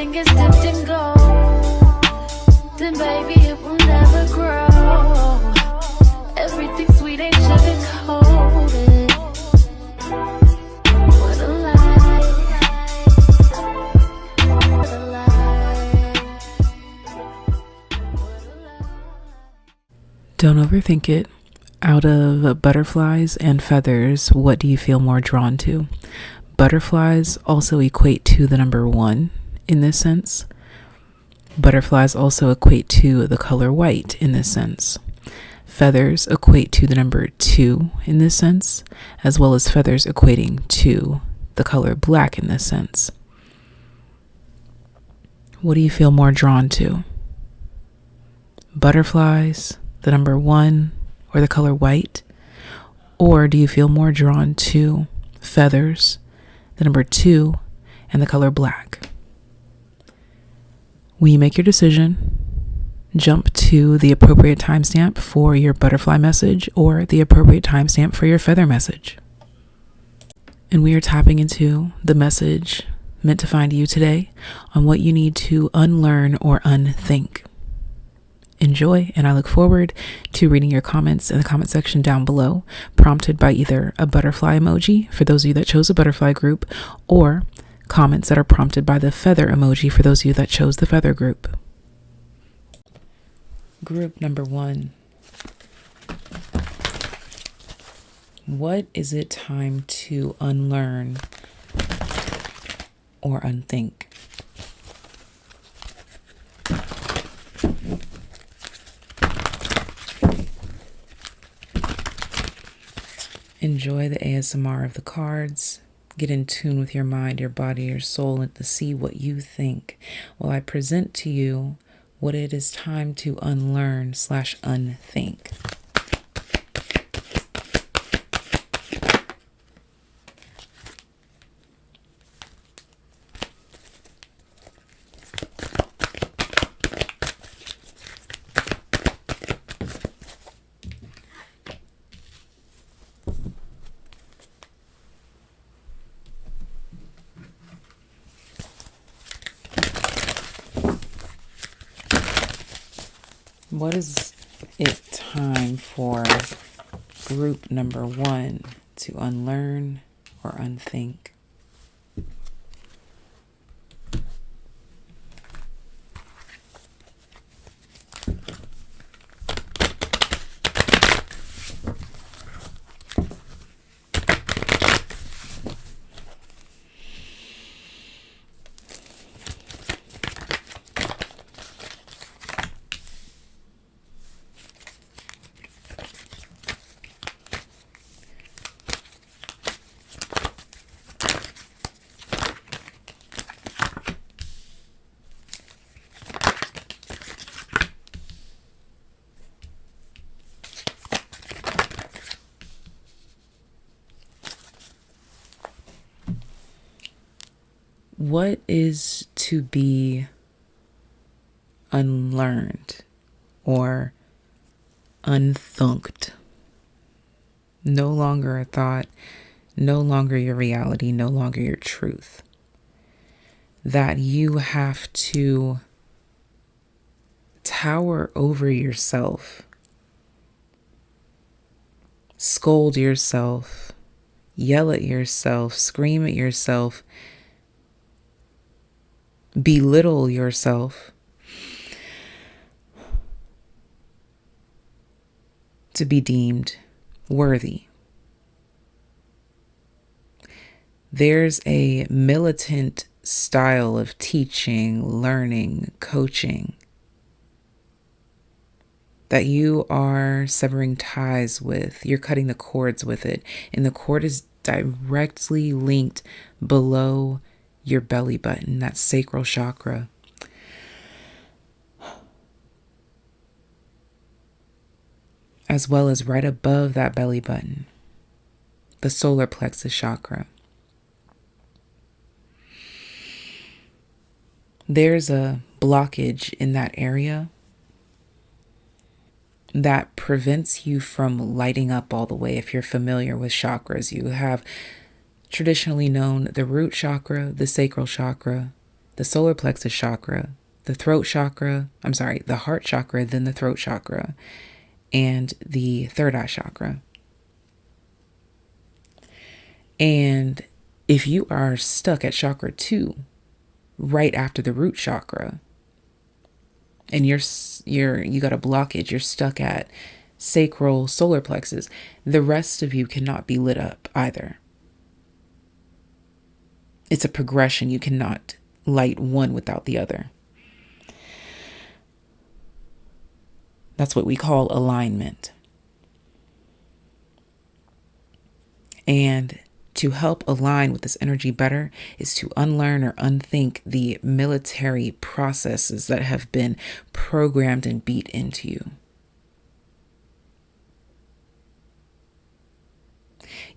everything is dipped in gold, then baby it will never grow. Everything sweet ain't sugar-coated. What a lie. What a lie. What a lie. Don't overthink it. Out of butterflies and feathers, what do you feel more drawn to? Butterflies also equate to the number 1 in this sense. Butterflies also equate to the color white in this sense. Feathers equate to the number 2 in this sense, as well as feathers equating to the color black in this sense. What do you feel more drawn to? Butterflies, the number 1, or the color white? Or do you feel more drawn to feathers, the number 2, and the color black? When you make your decision, jump to the appropriate timestamp for your butterfly message or the appropriate timestamp for your feather message. And we are tapping into the message meant to find you today on what you need to unlearn or unthink. Enjoy, and I look forward to reading your comments in the comment section down below, prompted by either a butterfly emoji for those of you that chose a butterfly group, or comments that are prompted by the feather emoji for those of you that chose the feather group. Group number 1. What is it time to unlearn or unthink? Enjoy the ASMR of the cards. Get in tune with your mind, your body, your soul, and to see what you think while I present to you what it is time to unlearn/unthink. What is it time for group number 1 to unlearn or unthink? What is to be unlearned or unthunked? No longer a thought, no longer your reality, no longer your truth. That you have to tower over yourself, scold yourself, yell at yourself, scream at yourself, belittle yourself to be deemed worthy. There's a militant style of teaching, learning, coaching that you are severing ties with. You're cutting the cords with it, and the cord is directly linked below your belly button, that sacral chakra. As well as right above that belly button, the solar plexus chakra. There's a blockage in that area that prevents you from lighting up all the way. If you're familiar with chakras, you have traditionally known the root chakra, the sacral chakra, the solar plexus chakra, the throat chakra, the heart chakra, then the throat chakra, and the third eye chakra. And if you are stuck at chakra 2, right after the root chakra, and you got a blockage, you're stuck at sacral solar plexus, the rest of you cannot be lit up either. It's a progression. You cannot light one without the other. That's what we call alignment. And to help align with this energy better is to unlearn or unthink the military processes that have been programmed and beat into you.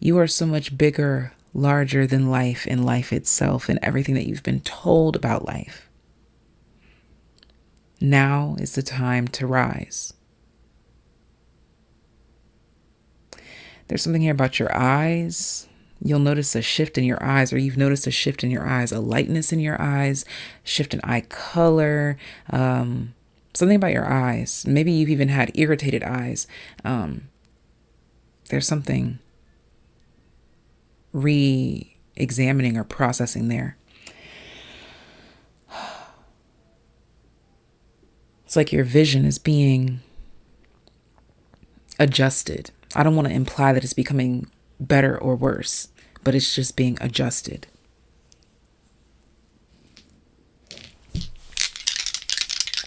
You are so much bigger, larger than life and life itself and everything that you've been told about life. Now is the time to rise. There's something here about your eyes. You'll notice a shift in your eyes, or you've noticed a shift in your eyes, a lightness in your eyes, shift in eye color, something about your eyes. Maybe you've even had irritated eyes. There's something re-examining or processing there. It's like your vision is being adjusted. I don't want to imply that it's becoming better or worse, but it's just being adjusted.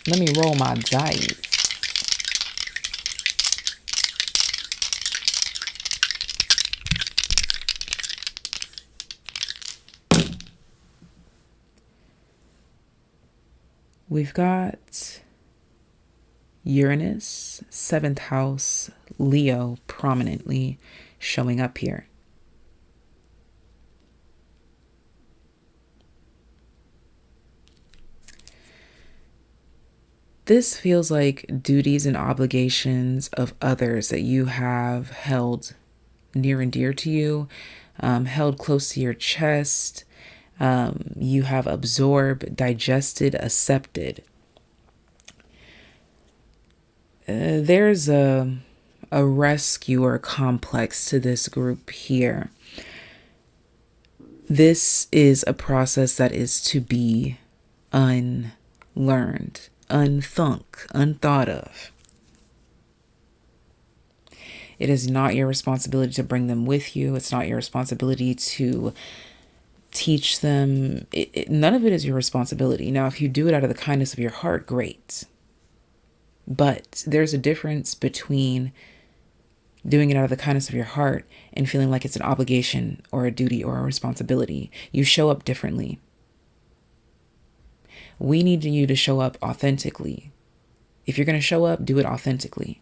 Let me roll my dice. We've got Uranus, 7th house, Leo prominently showing up here. This feels like duties and obligations of others that you have held near and dear to you, held close to your chest. You have absorbed, digested, accepted. There's a rescuer complex to this group here. This is a process that is to be unlearned, unthunk, unthought of. It is not your responsibility to bring them with you. It's not your responsibility to teach them. None of it is your responsibility. Now, if you do it out of the kindness of your heart, great. But there's a difference between doing it out of the kindness of your heart and feeling like it's an obligation or a duty or a responsibility. You show up differently. We need you to show up authentically. If you're going to show up, do it authentically.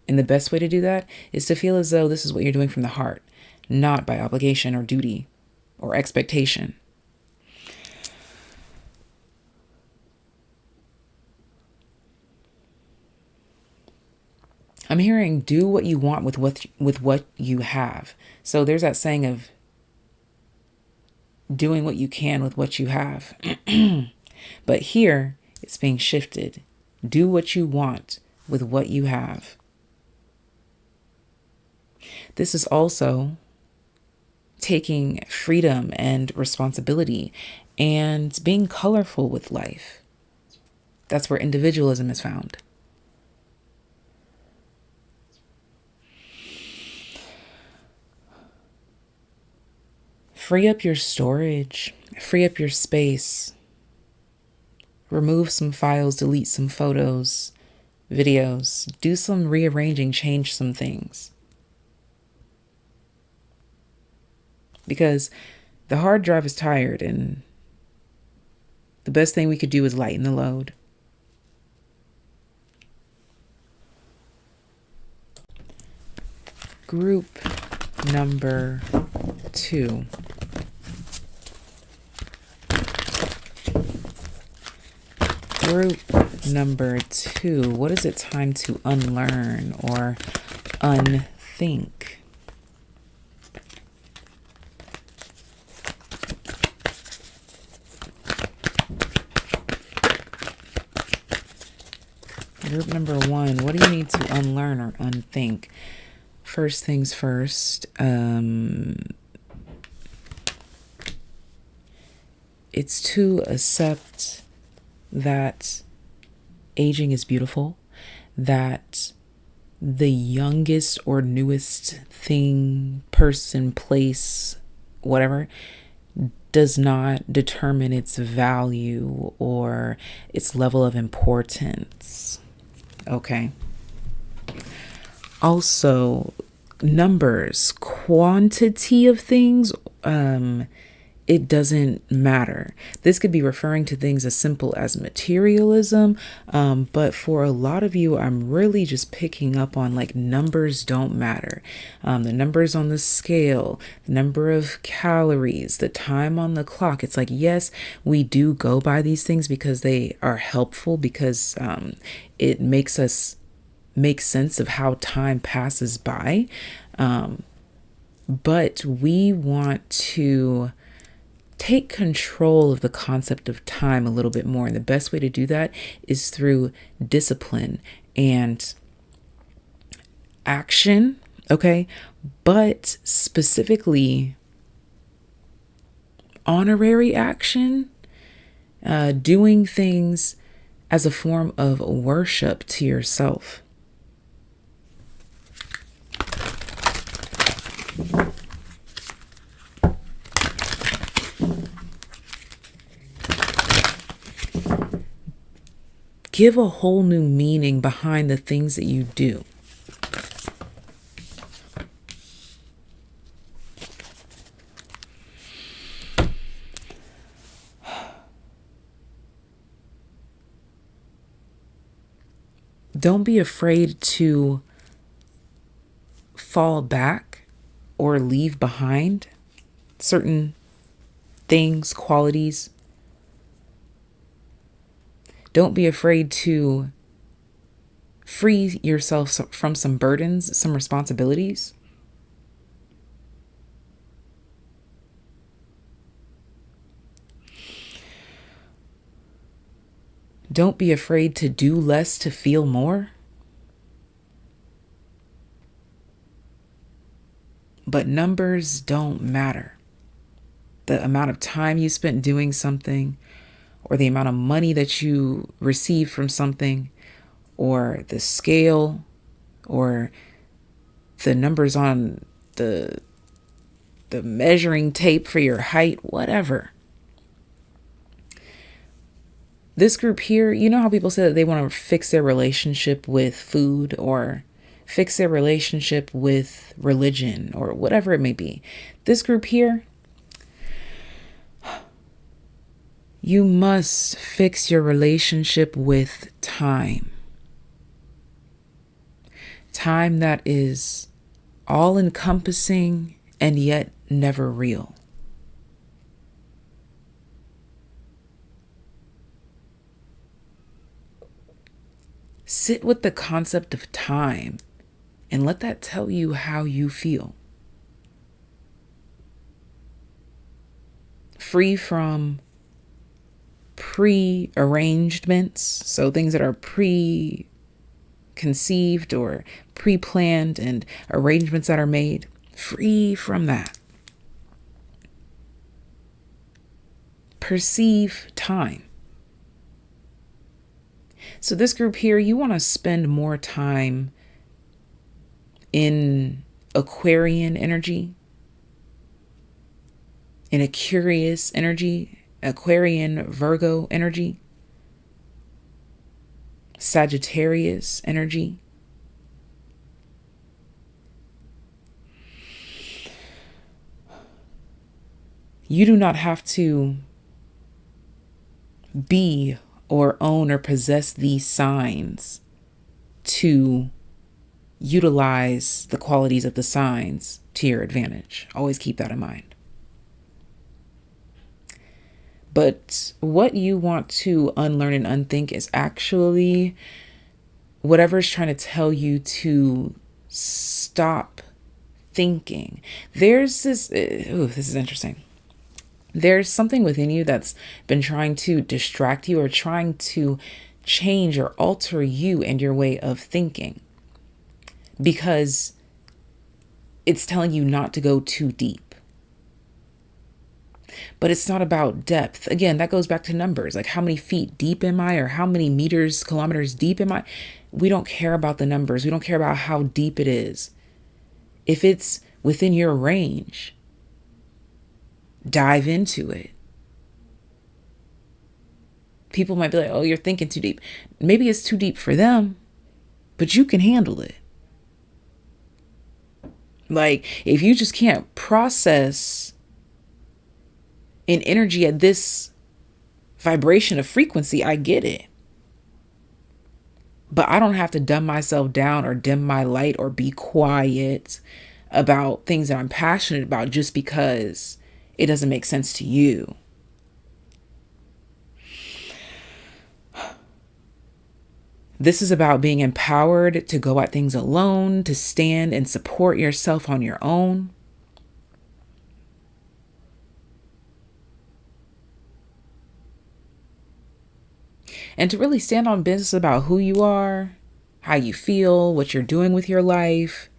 And the best way to do that is to feel as though this is what you're doing from the heart, not by obligation or duty or expectation. I'm hearing do what you want with what you have. So there's that saying of doing what you can with what you have. But here it's being shifted. Do what you want with what you have. This is also taking freedom and responsibility and being colorful with life. That's where individualism is found. Free up your storage, free up your space, remove some files, delete some photos, videos, do some rearranging, change some things. Because the hard drive is tired and the best thing we could do is lighten the load. Group number 2. Group number 2. What is it time to unlearn or unthink? Group number 1, what do you need to unlearn or unthink? First things first, it's to accept that aging is beautiful, that the youngest or newest thing, person, place, whatever, does not determine its value or its level of importance. Okay. Also, numbers, quantity of things, it doesn't matter. This could be referring to things as simple as materialism, but for a lot of you, I'm really just picking up on like numbers don't matter. The numbers on the scale, the number of calories, the time on the clock. It's like, yes, we do go by these things because they are helpful, because it makes us make sense of how time passes by. But we want to take control of the concept of time a little bit more. And the best way to do that is through discipline and action. Okay. But specifically honorary action, doing things as a form of worship to yourself. Give a whole new meaning behind the things that you do. Don't be afraid to fall back or leave behind certain things, qualities. Don't be afraid to free yourself from some burdens, some responsibilities. Don't be afraid to do less to feel more. But numbers don't matter. The amount of time you spent doing something, or the amount of money that you receive from something, or the scale, or the numbers on the measuring tape for your height, whatever. This group here, you know how people say that they want to fix their relationship with food or fix their relationship with religion or whatever it may be. This group here, you must fix your relationship with time. Time that is all-encompassing and yet never real. Sit with the concept of time and let that tell you how you feel. Free from pre-arrangements, so things that are pre-conceived or pre-planned and arrangements that are made. Free from that. Perceive time. So this group here, you want to spend more time in Aquarian energy, in AQUARIUS energy, Aquarian Virgo energy, Sagittarius energy. You do not have to be or own or possess these signs to utilize the qualities of the signs to your advantage. Always keep that in mind. But what you want to unlearn and unthink is actually whatever is trying to tell you to stop thinking. There's this, this is interesting. There's something within you that's been trying to distract you or trying to change or alter you and your way of thinking, because it's telling you not to go too deep. But it's not about depth. Again, that goes back to numbers. Like, how many feet deep am I, or how many meters, kilometers deep am I? We don't care about the numbers. We don't care about how deep it is. If it's within your range, dive into it. People might be like, oh, you're thinking too deep. Maybe it's too deep for them, but you can handle it. Like, if you just can't process in energy at this vibration of frequency, I get it. But I don't have to dumb myself down or dim my light or be quiet about things that I'm passionate about just because it doesn't make sense to you. This is about being empowered to go at things alone, to stand and support yourself on your own. And to really stand on business about who you are, how you feel, what you're doing with your life,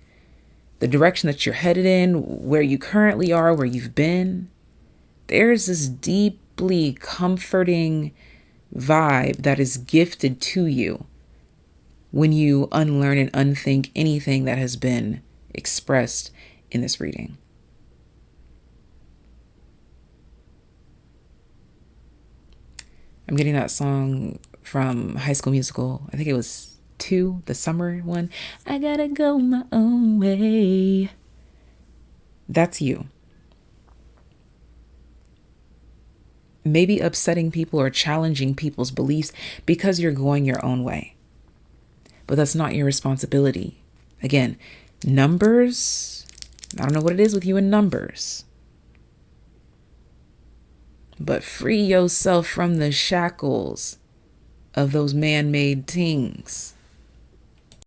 the direction that you're headed in, where you currently are, where you've been. There's this deeply comforting vibe that is gifted to you when you unlearn and unthink anything that has been expressed in this reading. I'm getting that song from High School Musical. I think it was 2, the summer one. I gotta go my own way. That's you. Maybe upsetting people or challenging people's beliefs because you're going your own way. But that's not your responsibility. Again, numbers, I don't know what it is with you and numbers. But free yourself from the shackles of those man-made things.